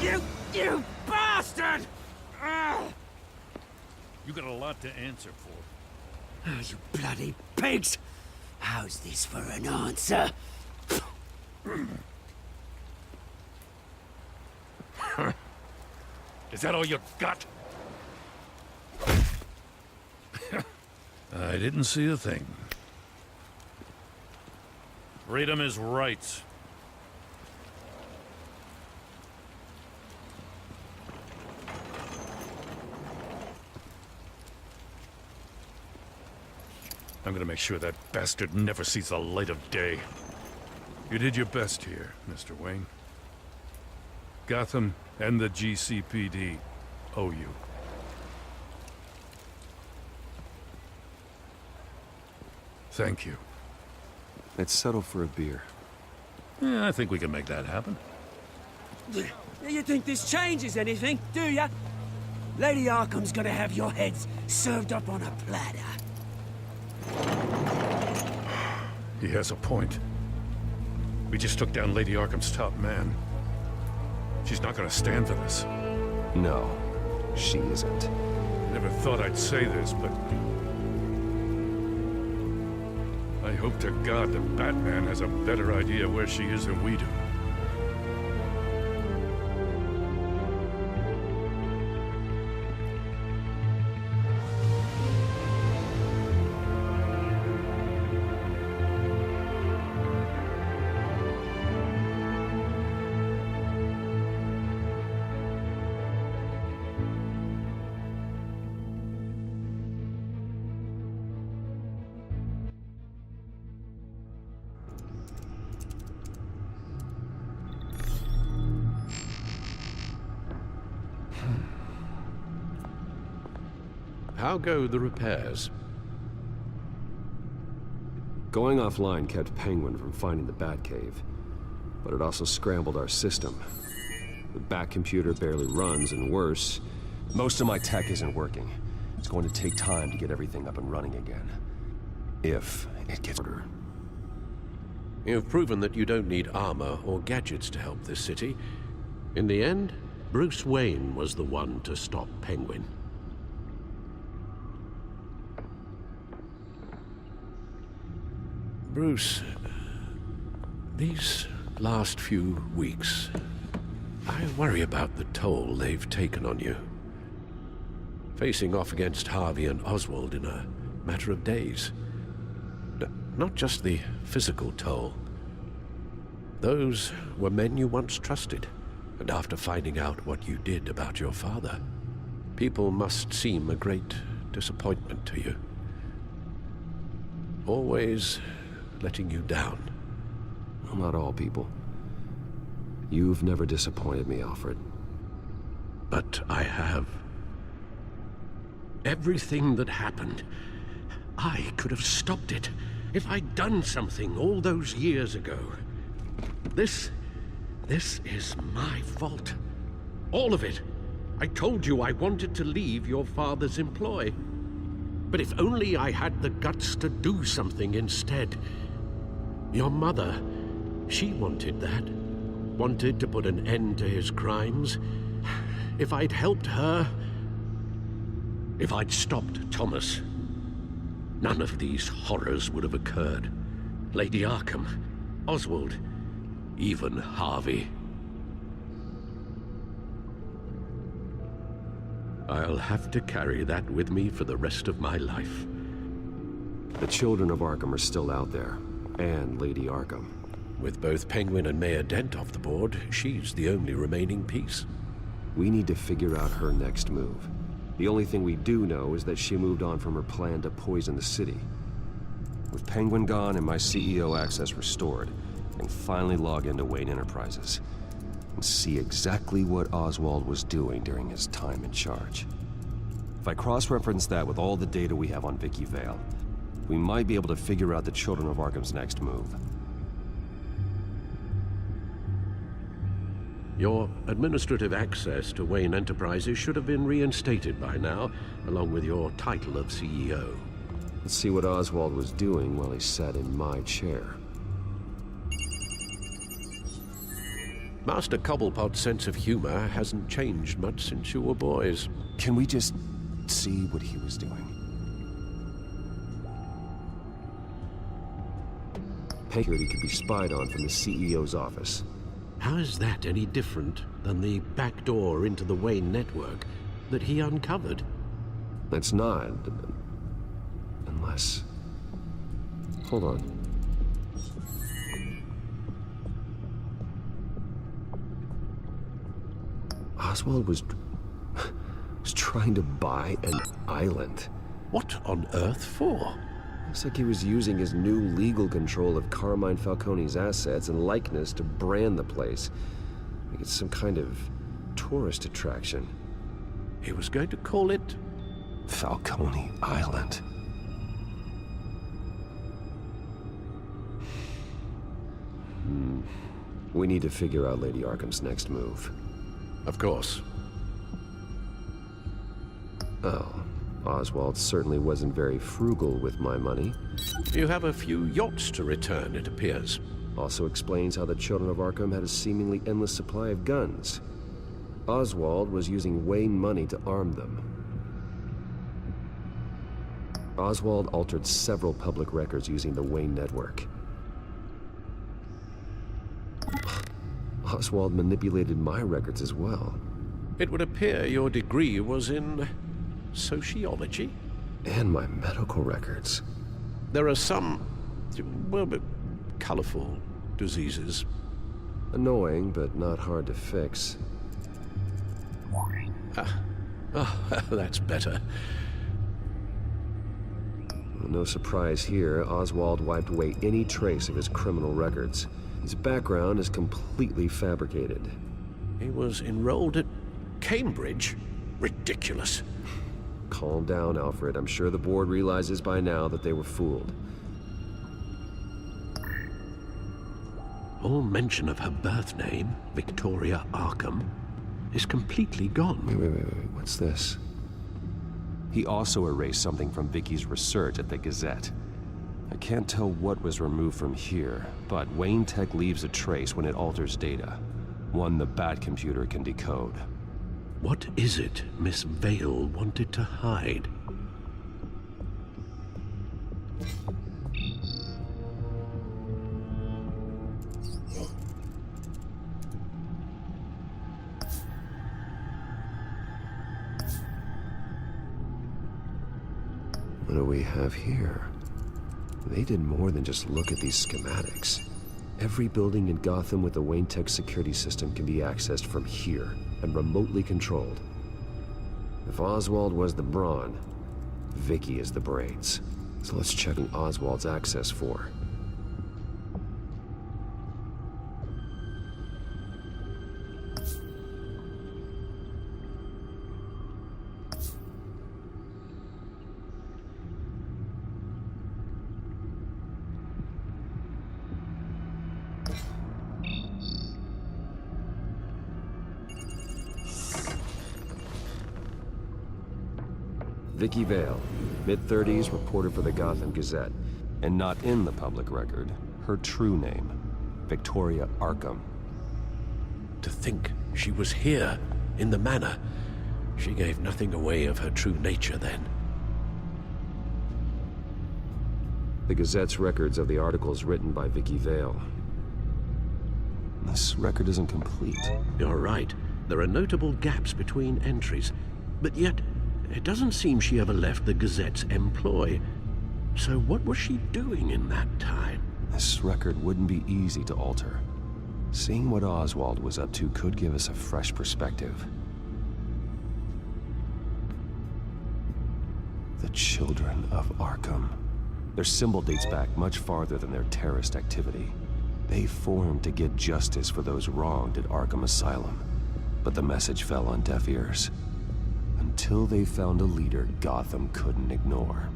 You bastard! You got a lot to answer for. Oh, you bloody pigs! How's this for an answer? Is that all you got? I didn't see a thing. Freedom is rights. I'm gonna make sure that bastard never sees the light of day. You did your best here, Mr. Wayne. Gotham and the GCPD owe you. Thank you. Let's settle for a beer. Yeah, I think we can make that happen. You think this changes anything, do ya? Lady Arkham's gonna have your heads served up on a platter. He has a point. We just took down Lady Arkham's top man. She's not gonna stand for this. No, she isn't. Never thought I'd say this, but I hope to God that Batman has a better idea where she is than we do. How go the repairs? Going offline kept Penguin from finding the Batcave, but it also scrambled our system. The Bat computer barely runs, and worse, most of my tech isn't working. It's going to take time to get everything up and running again. If it gets order. You've proven that you don't need armor or gadgets to help this city. In the end, Bruce Wayne was the one to stop Penguin. Bruce, these last few weeks, I worry about the toll they've taken on you. Facing off against Harvey and Oswald in a matter of days. Not just the physical toll. Those were men you once trusted, and after finding out what you did about your father, people must seem a great disappointment to you. Always letting you down. Well, not all people. You've never disappointed me, Alfred. But I have. Everything that happened, I could have stopped it if I'd done something all those years ago. This is my fault. All of it. I told you I wanted to leave your father's employ. But if only I had the guts to do something instead. Your mother, she wanted that. Wanted to put an end to his crimes. If I'd helped her, if I'd stopped Thomas, none of these horrors would have occurred. Lady Arkham, Oswald, even Harvey. I'll have to carry that with me for the rest of my life. The children of Arkham are still out there. And Lady Arkham. With both Penguin and Mayor Dent off the board, she's the only remaining piece. We need to figure out her next move. The only thing we do know is that she moved on from her plan to poison the city. With Penguin gone and my CEO access restored, I can finally log into Wayne Enterprises and see exactly what Oswald was doing during his time in charge. If I cross-reference that with all the data we have on Vicky Vale, we might be able to figure out the Children of Arkham's next move. Your administrative access to Wayne Enterprises should have been reinstated by now, along with your title of CEO. Let's see what Oswald was doing while he sat in my chair. Master Cobblepot's sense of humor hasn't changed much since you were boys. Can we just see what he was doing? Security could be spied on from the CEO's office. How is that any different than the back door into the Wayne network that he uncovered? That's not... unless... Hold on. Oswald was trying to buy an island. What on earth for? Looks like he was using his new legal control of Carmine Falcone's assets and likeness to brand the place. Like it's some kind of tourist attraction. He was going to call it... Falcone Island. We need to figure out Lady Arkham's next move. Of course. Oh, Oswald certainly wasn't very frugal with my money. You have a few yachts to return, it appears. Also explains how the children of Arkham had a seemingly endless supply of guns. Oswald was using Wayne money to arm them. Oswald altered several public records using the Wayne network. Oswald manipulated my records as well. It would appear your degree was in... sociology? And my medical records. There are some... well, colorful diseases. Annoying, but not hard to fix. Oh, that's better. No surprise here, Oswald wiped away any trace of his criminal records. His background is completely fabricated. He was enrolled at Cambridge? Ridiculous. Calm down, Alfred. I'm sure the board realizes by now that they were fooled. All mention of her birth name, Victoria Arkham, is completely gone. Wait. What's this? He also erased something from Vicky's research at the Gazette. I can't tell what was removed from here, but Wayne Tech leaves a trace when it alters data. One the Bat computer can decode. What is it Miss Vale wanted to hide? What do we have here? They did more than just look at these schematics. Every building in Gotham with the Wayne Tech security system can be accessed from here and remotely controlled. If Oswald was the brawn, Vicky is the brains. So let's check on Oswald's access for. Vicky Vale, mid-30s, reporter for the Gotham Gazette. And not in the public record, her true name, Victoria Arkham. To think she was here, in the manor. She gave nothing away of her true nature then. The Gazette's records of the articles written by Vicky Vale. This record isn't complete. You're right. There are notable gaps between entries. But yet, it doesn't seem she ever left the Gazette's employ. So what was she doing in that time? This record wouldn't be easy to alter. Seeing what Oswald was up to could give us a fresh perspective. The Children of Arkham. Their symbol dates back much farther than their terrorist activity. They formed to get justice for those wronged at Arkham Asylum. But the message fell on deaf ears. Until they found a leader Gotham couldn't ignore.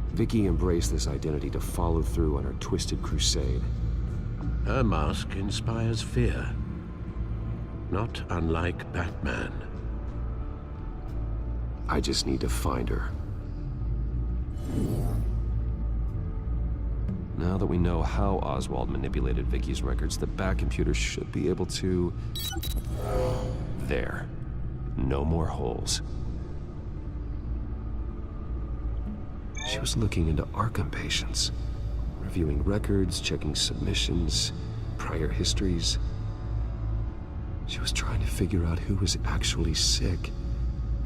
Vicky embraced this identity to follow through on her twisted crusade. Her mask inspires fear. Not unlike Batman. I just need to find her. Now that we know how Oswald manipulated Vicky's records, the back computer should be able to... There. No more holes. She was looking into Arkham patients, reviewing records, checking submissions, prior histories. She was trying to figure out who was actually sick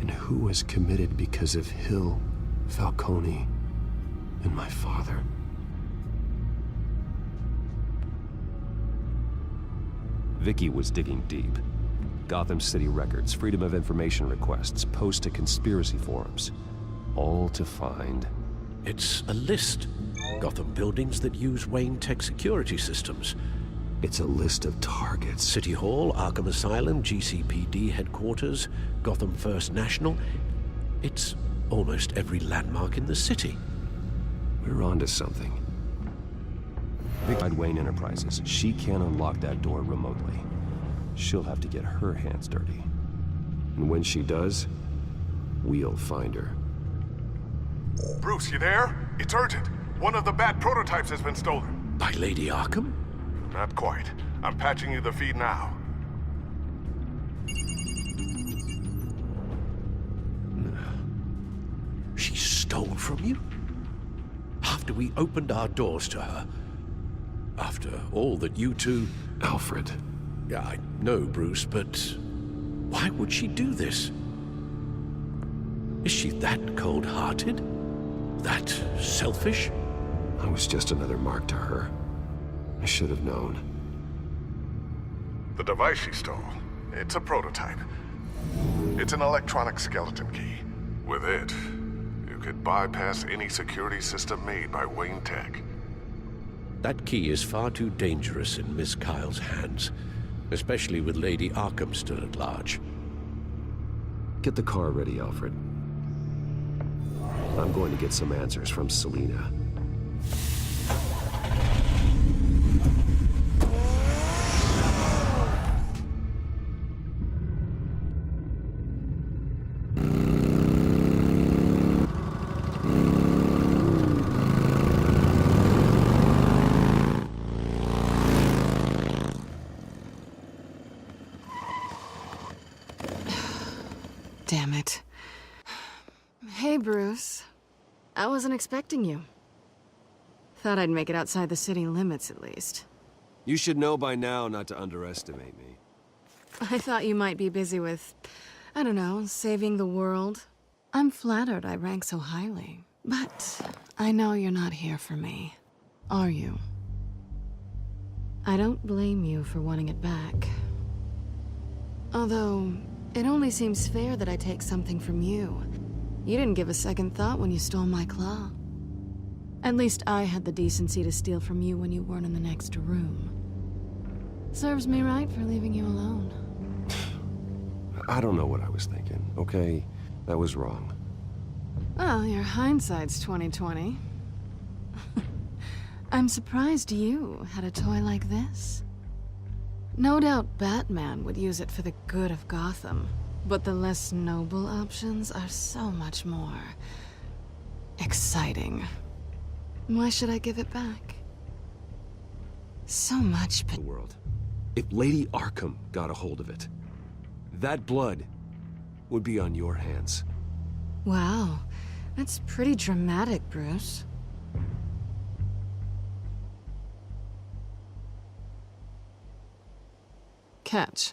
and who was committed because of Hill, Falcone, and my father. Vicky was digging deep. Gotham City records, Freedom of Information requests, posts to conspiracy forums. All to find... It's a list. Gotham buildings that use Wayne Tech security systems. It's a list of targets. City Hall, Arkham Asylum, GCPD headquarters, Gotham First National. It's almost every landmark in the city. We're onto something. Vicky Wayne Enterprises. She can't unlock that door remotely. She'll have to get her hands dirty. And when she does, we'll find her. Bruce, you there? It's urgent. One of the Bat prototypes has been stolen. By Lady Arkham? Not quite. I'm patching you the feed now. She stole from you? After we opened our doors to her? After all that you two... Alfred. Yeah, I know, Bruce, but why would she do this? Is she that cold-hearted? That selfish? I was just another mark to her. I should have known. The device she stole, it's a prototype. It's an electronic skeleton key. With it, you could bypass any security system made by Wayne Tech. That key is far too dangerous in Miss Kyle's hands, especially with Lady Arkham still at large. Get the car ready, Alfred. I'm going to get some answers from Selina. Damn it. Hey, Bruce. I wasn't expecting you. Thought I'd make it outside the city limits, at least. You should know by now not to underestimate me. I thought you might be busy with, I don't know, saving the world. I'm flattered I rank so highly. But I know you're not here for me, are you? I don't blame you for wanting it back. Although, it only seems fair that I take something from you. You didn't give a second thought when you stole my claw. At least I had the decency to steal from you when you weren't in the next room. Serves me right for leaving you alone. I don't know what I was thinking, okay? That was wrong. Well, your hindsight's 20/20. I'm surprised you had a toy like this. No doubt Batman would use it for the good of Gotham, but the less noble options are so much more exciting. Why should I give it back? So much The world. If Lady Arkham got a hold of it, that blood would be on your hands. Wow, that's pretty dramatic, Bruce. Catch.